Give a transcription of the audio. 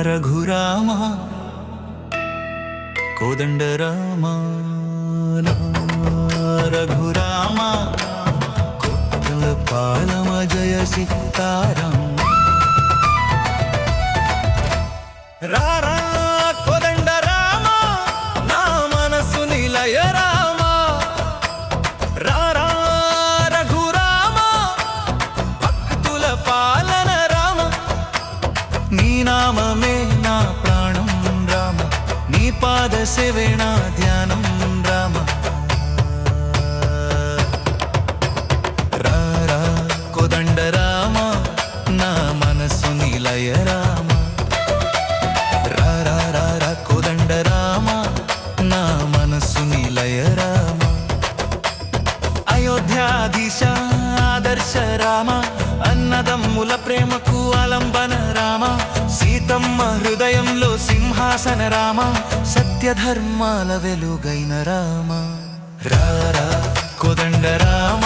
రఘురామ కోదండరామ రఘురామ కొత్తల పాలమ జయ సీతారామ రారా కోదండరామ నా మనసు నిలయ రామ రారా రఘురామ భక్తుల పాలన రామ నీ నామమే నా ప్రాణం రామ నీ పాద సేవే నా ధ్యానం రామ రారా కోదండరామ నా మనసు నిలయ రామ కోదండరామ నా మనసు నిలయ రామ అయోధ్యాధీశ ఆదర్శ రామ అన్నదమ్ముల ప్రేమకు ఆలంబన రామ సీతమ్మ హృదయంలో సింహాసన రామ సత్యధర్మాల వెలుగైన రామ రారా కోదండరామ